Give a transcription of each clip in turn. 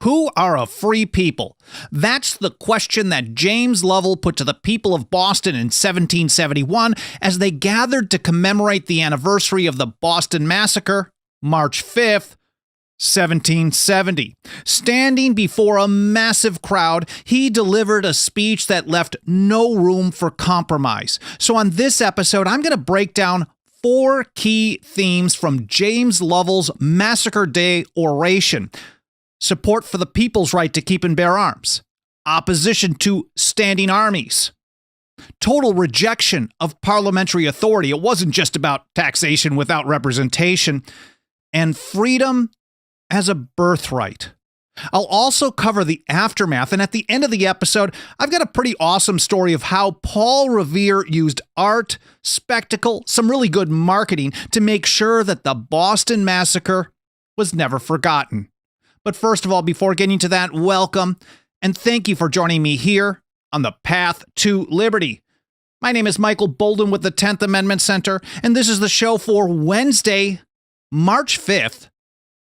Who are a free people? That's the question that James Lovell put to the people of Boston in 1771 as they gathered to commemorate the anniversary of the Boston Massacre, March 5th, 1770. Standing before a massive crowd, he delivered a speech that left no room for compromise. So on this episode, I'm going to break down 4 key themes from James Lovell's Massacre Day oration. Support for the people's right to keep and bear arms. Opposition to standing armies. Total rejection of parliamentary authority. It wasn't just about taxation without representation. And freedom as a birthright. I'll also cover the aftermath, and at the end of the episode, I've got a pretty awesome story of how Paul Revere used art, spectacle, some really good marketing to make sure that the Boston Massacre was never forgotten. But first of all, before getting to that, welcome, and thank you for joining me here on the Path to Liberty. My name is Michael Bolden with the 10th Amendment Center, and this is the show for Wednesday, March 5th,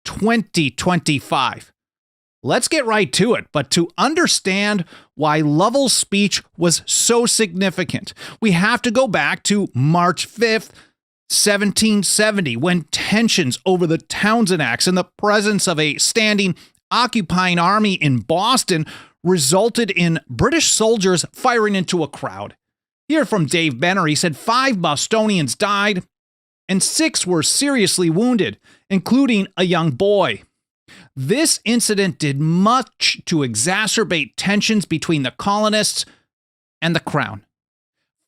2025. Let's get right to it, but to understand why Lovell's speech was so significant, we have to go back to March 5th, 1770, when tensions over the Townshend Acts and the presence of a standing occupying army in Boston resulted in British soldiers firing into a crowd. Here from Dave Benner, he said 5 Bostonians died and 6 were seriously wounded, including a young boy. This incident did much to exacerbate tensions between the colonists and the crown.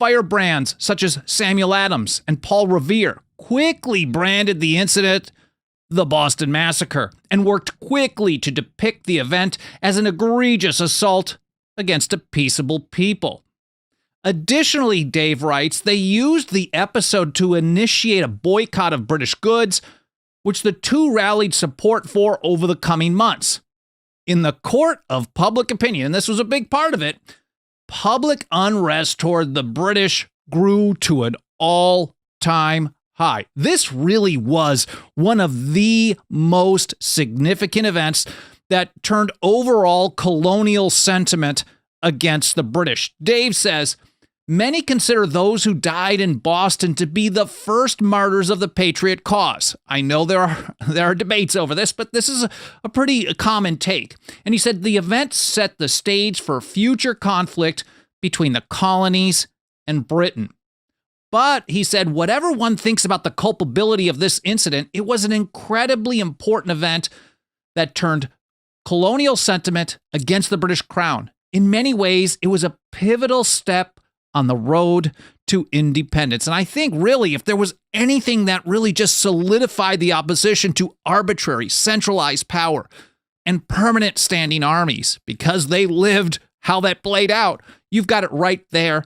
Firebrands such as Samuel Adams and Paul Revere quickly branded the incident the Boston Massacre and worked quickly to depict the event as an egregious assault against a peaceable people. Additionally, Dave writes, they used the episode to initiate a boycott of British goods, which the two rallied support for over the coming months. In the court of public opinion, and this was a big part of it, public unrest toward the British grew to an all-time high. This really was one of the most significant events that turned overall colonial sentiment against the British. Dave says, many consider those who died in Boston to be the first martyrs of the patriot cause. I know there are debates over this, but this is a pretty common take. And he said the event set the stage for future conflict between the colonies and Britain. But he said, whatever one thinks about the culpability of this incident, it was an incredibly important event that turned colonial sentiment against the British crown. In many ways, it was a pivotal step on the road to independence. And I think really, if there was anything that really just solidified the opposition to arbitrary, centralized power and permanent standing armies, because they lived how that played out, you've got it right there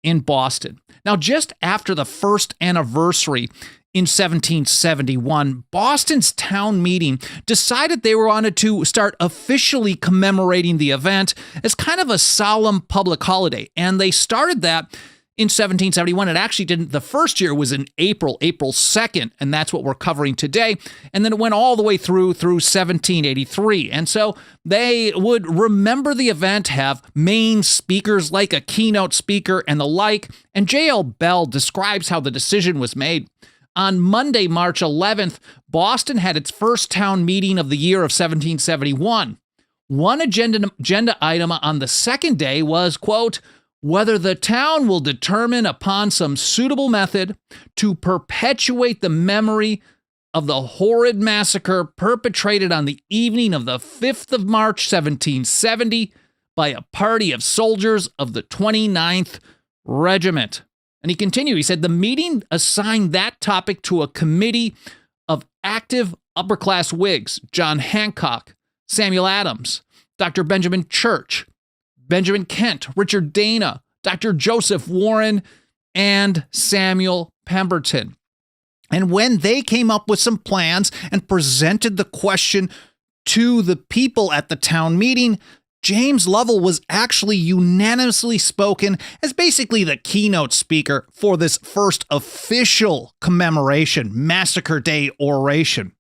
in Boston. Now, just after the first anniversary in 1771, Boston's town meeting decided they wanted to start officially commemorating the event as kind of a solemn public holiday. And they started that in 1771. It actually didn't. The first year was in April 2nd, and that's what we're covering today. And then it went all the way through 1783. And so they would remember the event, have main speakers like a keynote speaker and the like. And J.L. Bell describes how the decision was made. On Monday, March 11th, Boston had its first town meeting of the year of 1771. One agenda item on the second day was, quote, whether the town will determine upon some suitable method to perpetuate the memory of the horrid massacre perpetrated on the evening of the 5th of March, 1770, by a party of soldiers of the 29th Regiment. And he continued, he said, the meeting assigned that topic to a committee of active upper-class Whigs, John Hancock, Samuel Adams, Dr. Benjamin Church, Benjamin Kent, Richard Dana, Dr. Joseph Warren, and Samuel Pemberton. And when they came up with some plans and presented the question to the people at the town meeting, James Lovell was actually unanimously spoken as basically the keynote speaker for this first official commemoration, Massacre Day oration.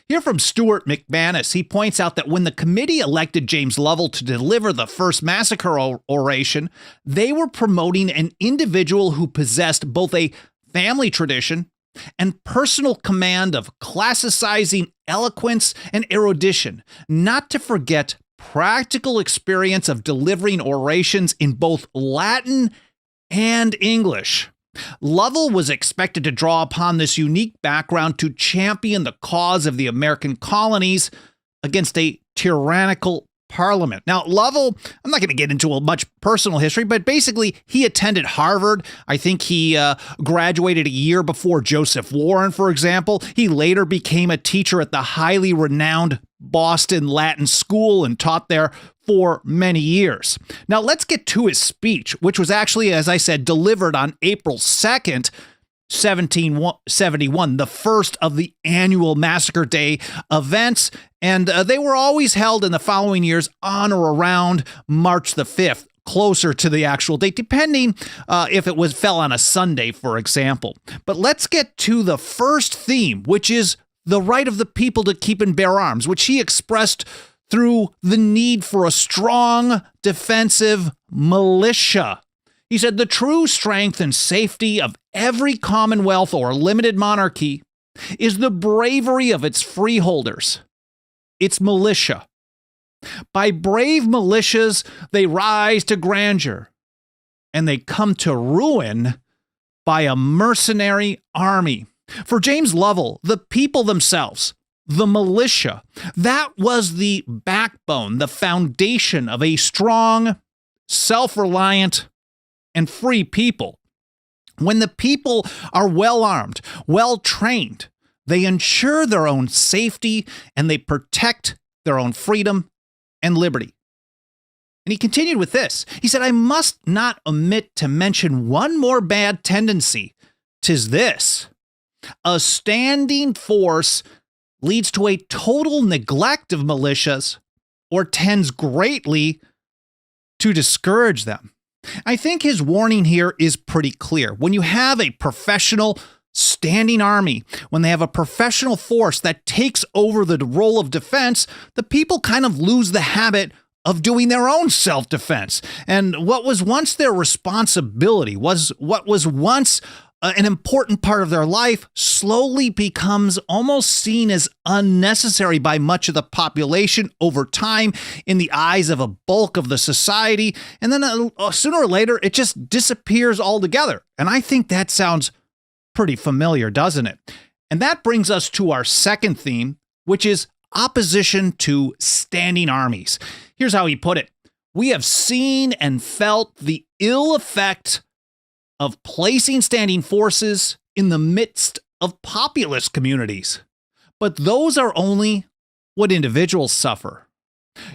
Here from Stuart McManus, he points out that when the committee elected James Lovell to deliver the first massacre oration, they were promoting an individual who possessed both a family tradition and personal command of classicizing eloquence and erudition, not to forget practical experience of delivering orations in both Latin and English. Lovell was expected to draw upon this unique background to champion the cause of the American colonies against a tyrannical parliament. Now, Lovell, I'm not going to get into a much personal history, but basically he attended Harvard. I think he graduated a year before Joseph Warren, for example. He later became a teacher at the highly renowned Boston Latin School and taught there for many years. Now, let's get to his speech, which was actually, as I said, delivered on April 2nd, 1771, the first of the annual Massacre Day events, and they were always held in the following years on or around March the 5th, closer to the actual date, depending if it fell on a Sunday, for example. But let's get to the first theme, which is the right of the people to keep and bear arms, which he expressed through the need for a strong defensive militia. He said, the true strength and safety of every commonwealth or limited monarchy is the bravery of its freeholders, its militia. By brave militias, they rise to grandeur, and they come to ruin by a mercenary army. For James Lovell, the people themselves, the militia, that was the backbone, the foundation of a strong, self-reliant, and free people. When the people are well-armed, well-trained, they ensure their own safety and they protect their own freedom and liberty. And he continued with this. He said, I must not omit to mention one more bad tendency. 'Tis this. A standing force leads to a total neglect of militias or tends greatly to discourage them. I think his warning here is pretty clear. When you have a professional standing army, when they have a professional force that takes over the role of defense, the people kind of lose the habit of doing their own self-defense. And what was once their responsibility, what was once an important part of their life, slowly becomes almost seen as unnecessary by much of the population over time in the eyes of a bulk of the society. And then sooner or later, it just disappears altogether. And I think that sounds pretty familiar, doesn't it? And that brings us to our second theme, which is opposition to standing armies. Here's how he put it. We have seen and felt the ill effect of placing standing forces in the midst of populous communities. But those are only what individuals suffer.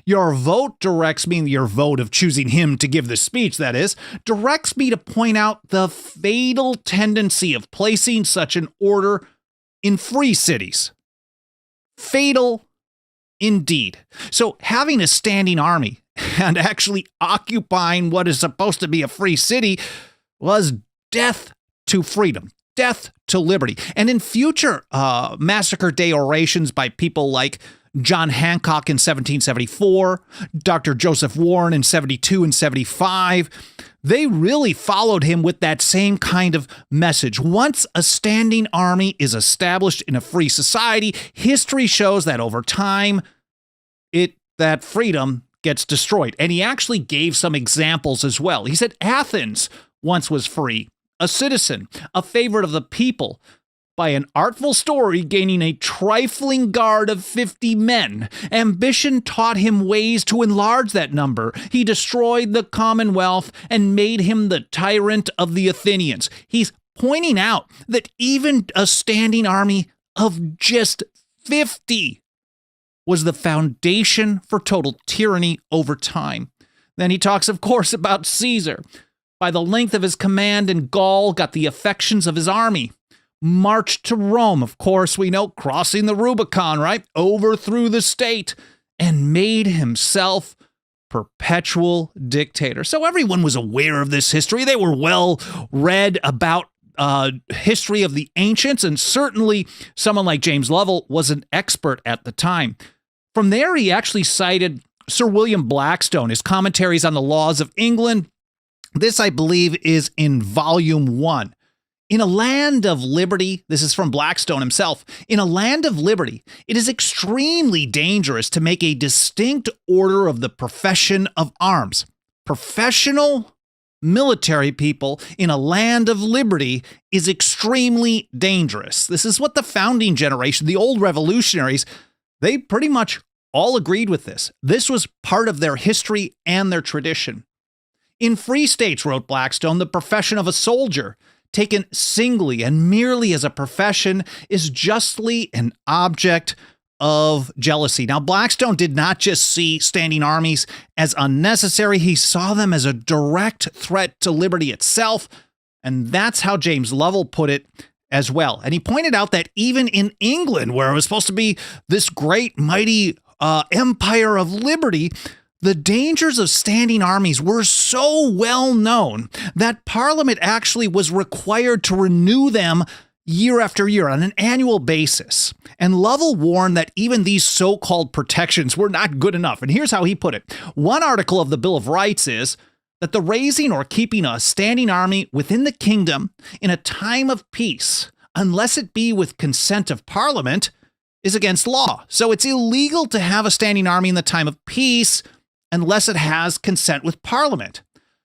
Your vote directs me, your vote of choosing him to give the speech, that is, directs me to point out the fatal tendency of placing such an order in free cities. Fatal indeed. So having a standing army and actually occupying what is supposed to be a free city was death to freedom, death to liberty. And in future Massacre Day orations by people like John Hancock in 1774, Dr. Joseph Warren in 72 and 75, they really followed him with that same kind of message. Once a standing army is established in a free society, history shows that over time, that freedom gets destroyed. And he actually gave some examples as well. He said Athens once was free, a citizen, a favorite of the people, by an artful story gaining a trifling guard of 50 men. Ambition taught him ways to enlarge that number. He destroyed the commonwealth and made him the tyrant of the Athenians. He's pointing out that even a standing army of just 50 was the foundation for total tyranny over time. Then he talks, of course, about Caesar. By the length of his command in Gaul, got the affections of his army. Marched to Rome, of course, we know, crossing the Rubicon, right? Overthrew the state and made himself perpetual dictator. So everyone was aware of this history. They were well read about history of the ancients, and certainly someone like James Lovell was an expert at the time. From there, he actually cited Sir William Blackstone, his commentaries on the laws of England. This, I believe, is in volume 1. In a land of liberty, this is from Blackstone himself, in a land of liberty, it is extremely dangerous to make a distinct order of the profession of arms. Professional military people in a land of liberty is extremely dangerous. This is what the founding generation, the old revolutionaries, they pretty much all agreed with this. This was part of their history and their tradition. In free states, wrote Blackstone, the profession of a soldier, taken singly and merely as a profession, is justly an object of jealousy. Now, Blackstone did not just see standing armies as unnecessary. He saw them as a direct threat to liberty itself. And that's how James Lovell put it as well. And he pointed out that even in England, where it was supposed to be this great, mighty empire of liberty, the dangers of standing armies were so well known that Parliament actually was required to renew them year after year on an annual basis. And Lovell warned that even these so-called protections were not good enough. And here's how he put it. One article of the Bill of Rights is that the raising or keeping a standing army within the kingdom in a time of peace, unless it be with consent of Parliament, is against law. So it's illegal to have a standing army in the time of peace unless it has consent with Parliament.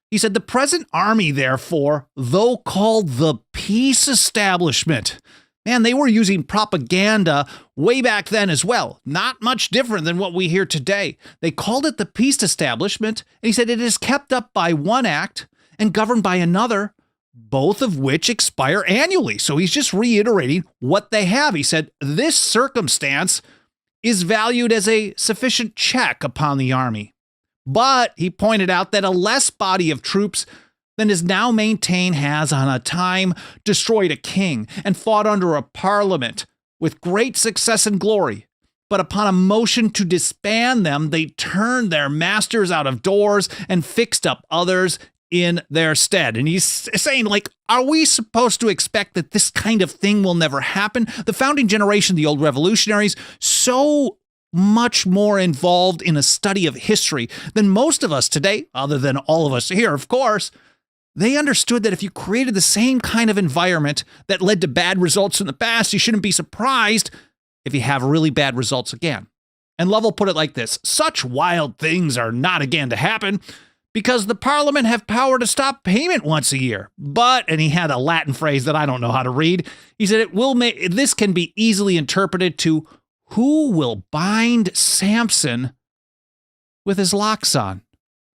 He said the present army, therefore, though called the peace establishment, man, they were using propaganda way back then as well. Not much different than what we hear today. They called it the peace establishment, and he said it is kept up by one act and governed by another, both of which expire annually. So he's just reiterating what they have. He said this circumstance is valued as a sufficient check upon the army. But he pointed out that a less body of troops than is now maintained has on a time destroyed a king and fought under a parliament with great success and glory. But upon a motion to disband them, they turned their masters out of doors and fixed up others in their stead. And he's saying, like, are we supposed to expect that this kind of thing will never happen? The founding generation, the old revolutionaries, so much more involved in a study of history than most of us today, other than all of us here, of course. They understood that if you created the same kind of environment that led to bad results in the past, you shouldn't be surprised if you have really bad results again. And Lovell put it like this: such wild things are not again to happen because the Parliament have power to stop payment once a year. But, and he had a Latin phrase that I don't know how to read, he said this can be easily interpreted to who will bind Samson with his locks on?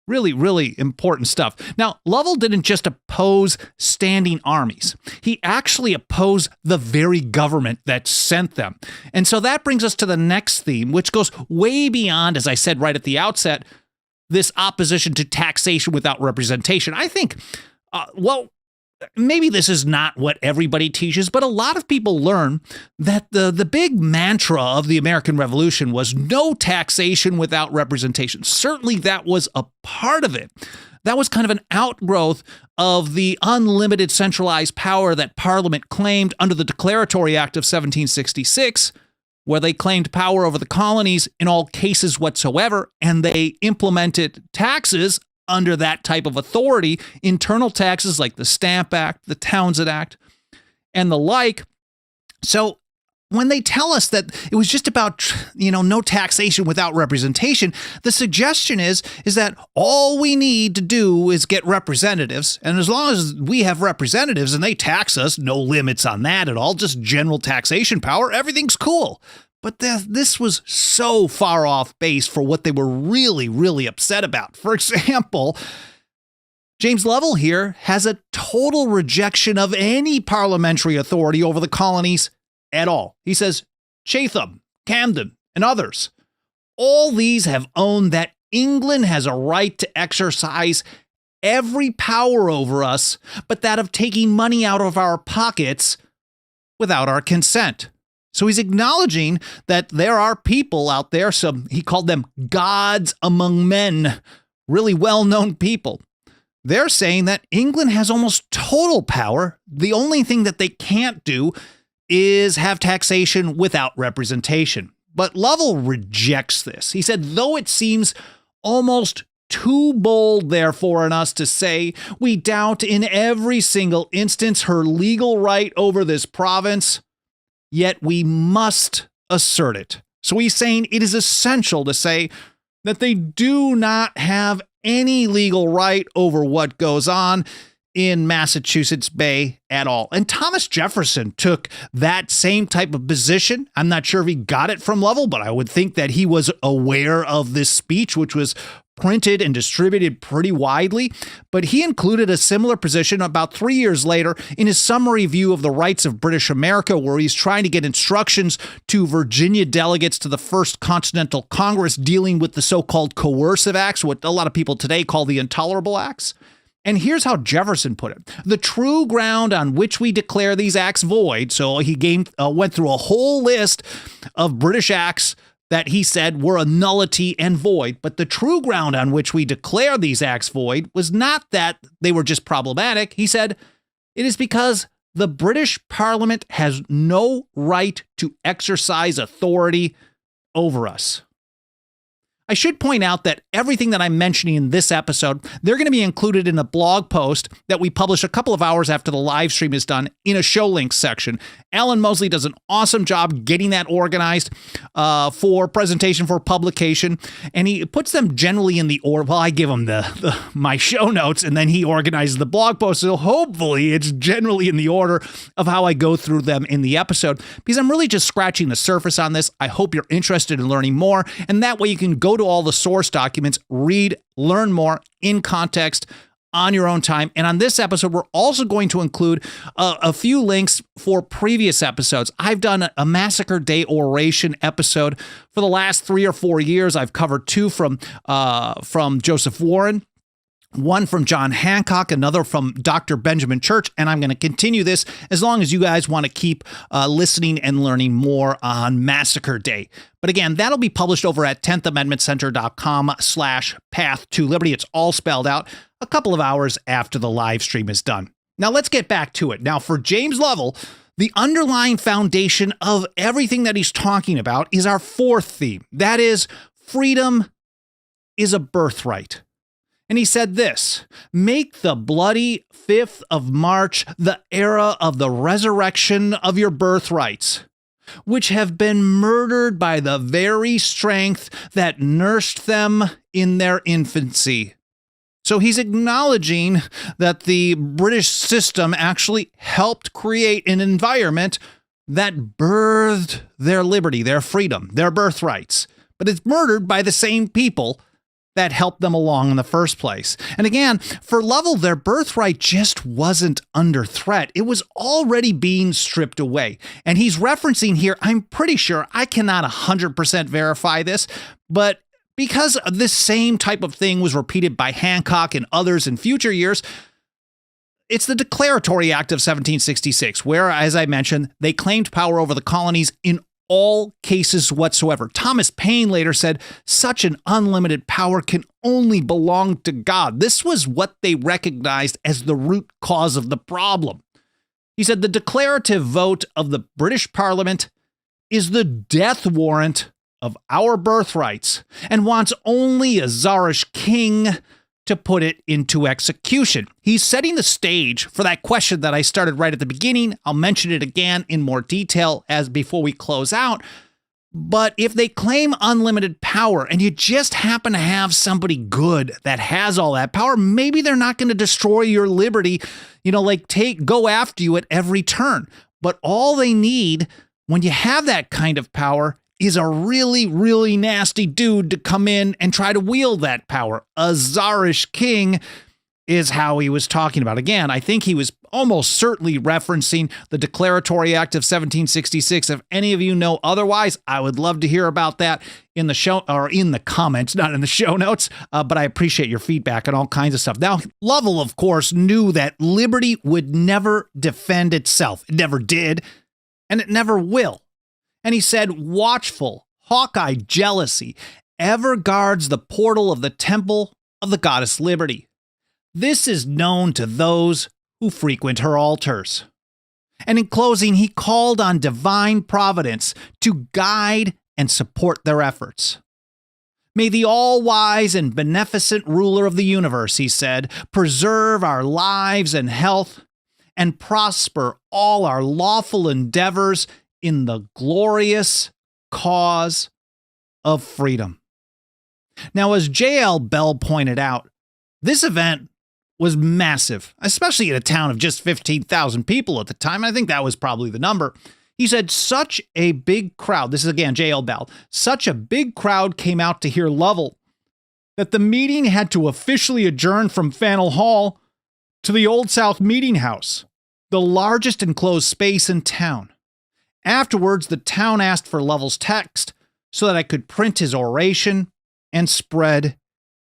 Really, really important stuff. Now, Lovell didn't just oppose standing armies. He actually opposed the very government that sent them. And so that brings us to the next theme, which goes way beyond, as I said right at the outset, this opposition to taxation without representation. I think, maybe this is not what everybody teaches, but a lot of people learn that the big mantra of the American Revolution was no taxation without representation. Certainly that was a part of it. That was kind of an outgrowth of the unlimited centralized power that Parliament claimed under the Declaratory Act of 1766, where they claimed power over the colonies in all cases whatsoever, and they implemented taxes under that type of authority, internal taxes like the Stamp Act, the Townshend Act, and the like. So when they tell us that it was just about, no taxation without representation, the suggestion is that all we need to do is get representatives. And as long as we have representatives and they tax us, no limits on that at all, just general taxation power, everything's cool. But this was so far off base for what they were really, really upset about. For example, James Lovell here has a total rejection of any parliamentary authority over the colonies at all. He says Chatham, Camden, and others, all these have owned that England has a right to exercise every power over us, but that of taking money out of our pockets without our consent. So he's acknowledging that there are people out there, he called them gods among men, really well-known people, They're saying that England has almost total power. The only thing that they can't do is have taxation without representation. But Lovell rejects this. He said, though it seems almost too bold, therefore, in us to say we doubt in every single instance her legal right over this province, yet we must assert it. So he's saying it is essential to say that they do not have any legal right over what goes on in Massachusetts Bay at all. And Thomas Jefferson took that same type of position. I'm not sure if he got it from Lovell, but I would think that he was aware of this speech, which was printed and distributed pretty widely. But he included a similar position about 3 years later in his summary view of the rights of British America, where he's trying to get instructions to Virginia delegates to the First Continental Congress dealing with the so-called coercive acts, what a lot of people today call the intolerable acts. And here's how Jefferson put it. The true ground on which we declare these acts void, so he went through a whole list of British acts that he said were a nullity and void. But the true ground on which we declare these acts void was not that they were just problematic. He said, it is because the British Parliament has no right to exercise authority over us. I should point out that everything that I'm mentioning in this episode, they're going to be included in a blog post that we publish a couple of hours after the live stream is done in a show links section. Alan Mosley does an awesome job getting that organized for presentation, for publication, and he puts them generally in the order. Well, I give him my show notes, and then he organizes the blog post, so hopefully it's generally in the order of how I go through them in the episode, because I'm really just scratching the surface on this. I hope you're interested in learning more, and that way you can go to all the source documents, read, learn more in context on your own time. And on this episode, we're also going to include a few links for previous episodes. I've done a Massacre Day oration episode for the last 3 or 4 years. I've covered 2 from Joseph Warren, 1 from John Hancock, another from Dr. Benjamin Church, and I'm going to continue this as long as you guys want to keep listening and learning more on Massacre Day. But again, that'll be published over at 10thamendmentcenter.com/path to liberty. It's all spelled out a couple of hours after the live stream is done. Now let's get back to it. Now for James Lovell, the underlying foundation of everything that he's talking about is our 4th theme. That is, freedom is a birthright. And he said this, make the bloody 5th of March the era of the resurrection of your birthrights, which have been murdered by the very strength that nursed them in their infancy. So he's acknowledging that the British system actually helped create an environment that birthed their liberty, their freedom, their birthrights, but it's murdered by the same people that helped them along in the first place. And again, for Lovell, their birthright just wasn't under threat. It was already being stripped away. And he's referencing here, I'm pretty sure, I cannot 100% verify this, but because this same type of thing was repeated by Hancock and others in future years, it's the Declaratory Act of 1766, where, as I mentioned, they claimed power over the colonies in all cases whatsoever. Thomas Paine later said, such an unlimited power can only belong to God. This was what they recognized as the root cause of the problem. He said, the declarative vote of the British Parliament is the death warrant of our birthrights and wants only a czarish king to put it into execution. He's setting the stage for that question that I started right at the beginning. I'll mention it again in more detail as before we close out. But if they claim unlimited power and you just happen to have somebody good that has all that power, maybe they're not going to destroy your liberty, go after you at every turn. But all they need when you have that kind of power is a really, really nasty dude to come in and try to wield that power. A czarish king is how he was talking about. Again, I think he was almost certainly referencing the Declaratory Act of 1766. If any of you know otherwise, I would love to hear about that in the show or in the comments, not in the show notes, but I appreciate your feedback and all kinds of stuff. Now, Lovell, of course, knew that liberty would never defend itself. It never did, and it never will. And he said, watchful, hawk-eye jealousy ever guards the portal of the temple of the goddess liberty. This is known to those who frequent her altars. And in closing, he called on divine providence to guide and support their efforts. May the all-wise and beneficent ruler of the universe, he said, preserve our lives and health and prosper all our lawful endeavors in the glorious cause of freedom. Now, as J.L. Bell pointed out, this event was massive, especially in a town of just 15,000 people at the time. I think that was probably the number. He said such a big crowd, this is again J.L. Bell, such a big crowd came out to hear Lovell that the meeting had to officially adjourn from Faneuil Hall to the Old South Meeting House, the largest enclosed space in town. Afterwards, the town asked for Lovell's text so that I could print his oration and spread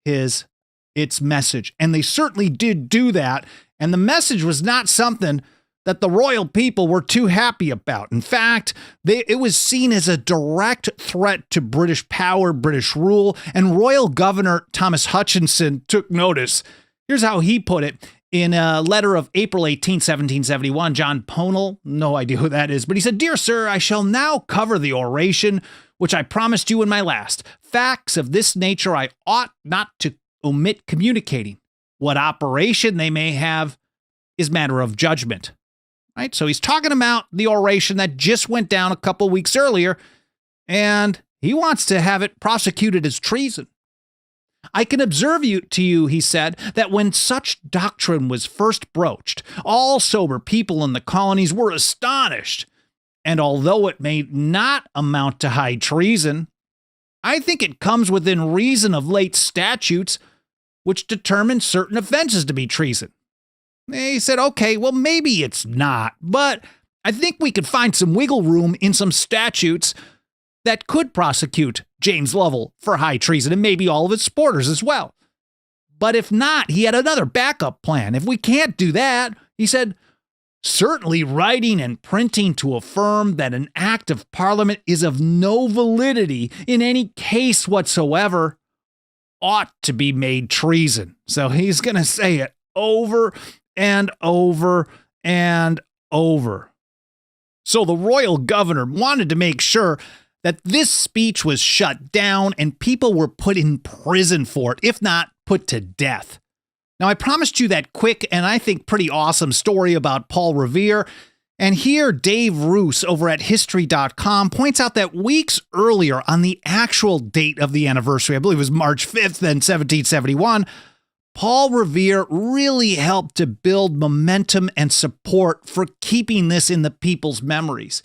its message. And they certainly did do that. And the message was not something that the royal people were too happy about. In fact, it was seen as a direct threat to British power, British rule, and Royal Governor Thomas Hutchinson took notice. Here's how he put it. In a letter of April 18, 1771, John Ponell, no idea who that is, but he said, "Dear sir, I shall now cover the oration, which I promised you in my last. Facts of this nature I ought not to omit communicating. What operation they may have is matter of judgment." Right? So he's talking about the oration that just went down a couple weeks earlier, and he wants to have it prosecuted as treason. "I can observe to you, he said, that when such doctrine was first broached, all sober people in the colonies were astonished. And although it may not amount to high treason, I think it comes within reason of late statutes which determine certain offenses to be treason." He said, okay, well, maybe it's not, but I think we could find some wiggle room in some statutes that could prosecute James Lovell for high treason and maybe all of his supporters as well. But if not, he had another backup plan. If we can't do that, he said, certainly writing and printing to affirm that an act of Parliament is of no validity in any case whatsoever ought to be made treason. So he's going to say it over and over and over. So the royal governor wanted to make sure that this speech was shut down and people were put in prison for it, if not put to death. Now, I promised you that quick and I think pretty awesome story about Paul Revere. And here, Dave Roos over at History.com points out that weeks earlier, on the actual date of the anniversary, I believe it was March 5th, then 1771, Paul Revere really helped to build momentum and support for keeping this in the people's memories.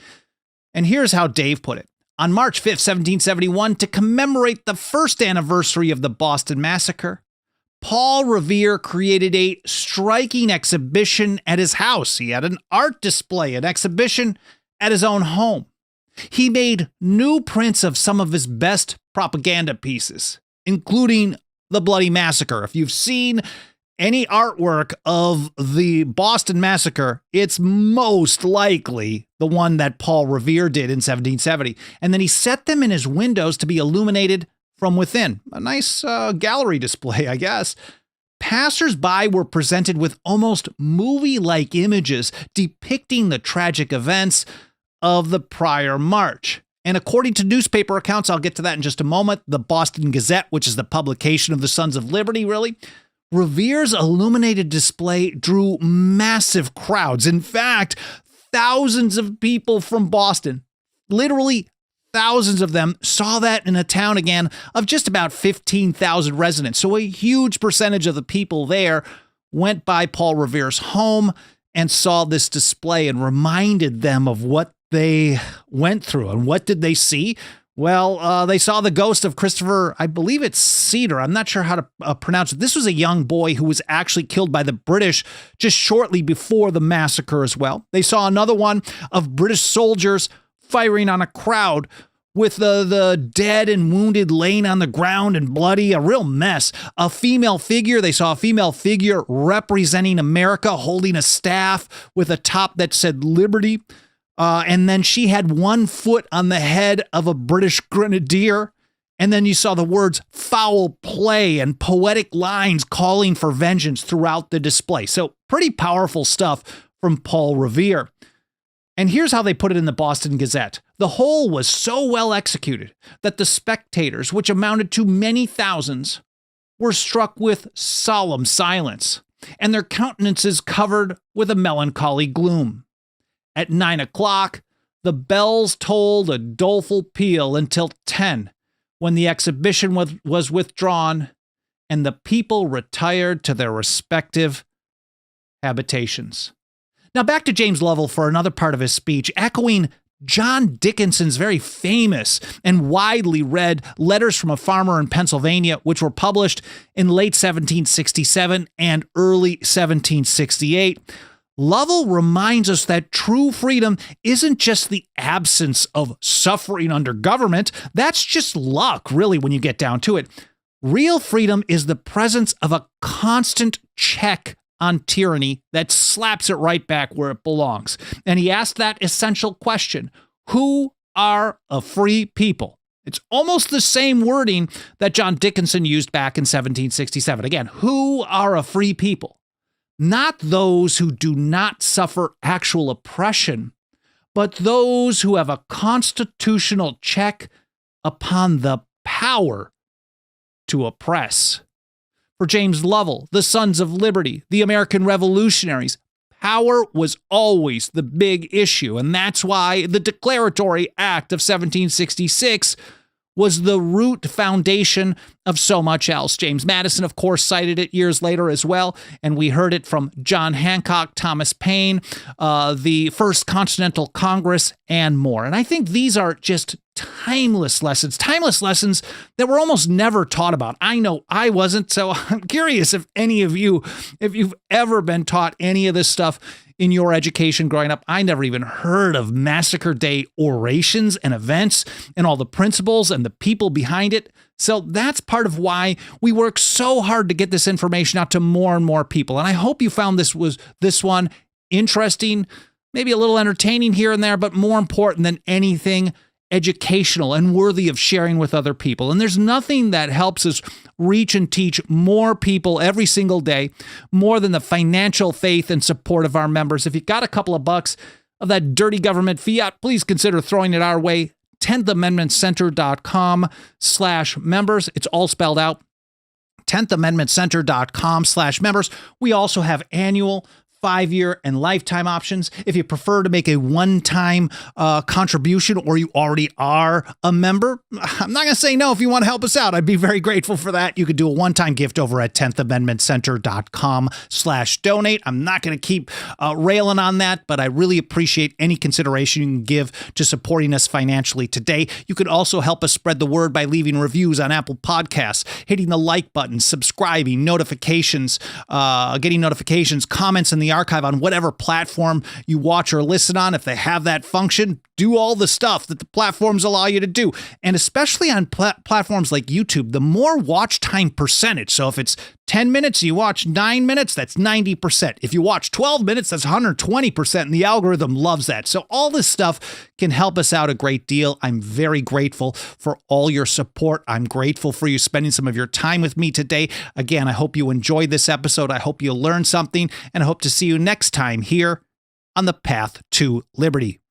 And here's how Dave put it. On March 5th, 1771, to commemorate the first anniversary of the Boston Massacre, Paul Revere created a striking exhibition at his house. He had an art display, an exhibition at his own home. He made new prints of some of his best propaganda pieces, including the Bloody Massacre. If you've seen any artwork of the Boston Massacre, it's most likely the one that Paul Revere did in 1770. And then he set them in his windows to be illuminated from within. A nice gallery display, I guess. Passers-by were presented with almost movie-like images depicting the tragic events of the prior march. And according to newspaper accounts, I'll get to that in just a moment, the Boston Gazette, which is the publication of the Sons of Liberty, really, Revere's illuminated display drew massive crowds. In fact, thousands of people from Boston, literally thousands of them, saw that in a town, again, of just about 15,000 residents. So a huge percentage of the people there went by Paul Revere's home and saw this display and reminded them of what they went through. And what did they see? Well, they saw the ghost of Christopher, I believe it's Cedar. I'm not sure how to pronounce it. This was a young boy who was actually killed by the British just shortly before the massacre as well. They saw another one of British soldiers firing on a crowd with the dead and wounded laying on the ground and bloody, a real mess. A female figure, they saw a female figure representing America holding a staff with a top that said Liberty. And then she had one foot on the head of a British grenadier, And then you saw the words foul play and poetic lines calling for vengeance throughout the display. So pretty powerful stuff from Paul Revere. And here's how they put it in the Boston Gazette. The whole was so well executed that the spectators, which amounted to many thousands, were struck with solemn silence, and their countenances covered with a melancholy gloom. At 9 o'clock, the bells tolled a doleful peal until 10, when the exhibition was withdrawn and the people retired to their respective habitations. Now back to James Lovell for another part of his speech, echoing John Dickinson's very famous and widely read Letters from a Farmer in Pennsylvania, which were published in late 1767 and early 1768. Lovell reminds us that true freedom isn't just the absence of suffering under government. That's just luck, really, when you get down to it. Real freedom is the presence of a constant check on tyranny that slaps it right back where it belongs. And he asked that essential question: who are a free people? It's almost the same wording that John Dickinson used back in 1767. Again, who are a free people? Not those who do not suffer actual oppression, but those who have a constitutional check upon the power to oppress. For James Lovell, the Sons of Liberty, the American revolutionaries, power was always the big issue, and that's why the Declaratory Act of 1766 was the root foundation of so much else. James Madison, of course, cited it years later as well, and we heard it from John Hancock, Thomas Paine, the First Continental Congress, and more. And I think these are just timeless lessons that were almost never taught about. I know I wasn't, so I'm curious if any of you, if you've ever been taught any of this stuff in your education growing up. I never even heard of Massacre Day orations and events and all the principles and the people behind it. So that's part of why we work so hard to get this information out to more and more people. And I hope you found this one interesting, maybe a little entertaining here and there, but more important than anything, educational and worthy of sharing with other people. And there's nothing that helps us reach and teach more people every single day, more than the financial faith and support of our members. If you got a couple of bucks of that dirty government fiat, please consider throwing it our way. 10thamendmentcenter.com/members. It's all spelled out. 10thamendmentcenter.com/members. We also have annual, 5-year, and lifetime options. If you prefer to make a one-time contribution, or you already are a member, I'm not going to say no if you want to help us out. I'd be very grateful for that. You could do a one-time gift over at 10thamendmentcenter.com/donate. I'm not going to keep railing on that, but I really appreciate any consideration you can give to supporting us financially today. You could also help us spread the word by leaving reviews on Apple Podcasts, hitting the like button, subscribing, notifications, getting notifications, comments in the archive on whatever platform you watch or listen on. If they have that function, do all the stuff that the platforms allow you to do. And especially on platforms like YouTube, the more watch time percentage. So if it's 10 minutes, you watch 9 minutes, that's 90%. If you watch 12 minutes, that's 120%. And the algorithm loves that. So all this stuff can help us out a great deal. I'm very grateful for all your support. I'm grateful for you spending some of your time with me today. Again, I hope you enjoyed this episode. I hope you learned something, and I hope to see you next time here on the Path to Liberty.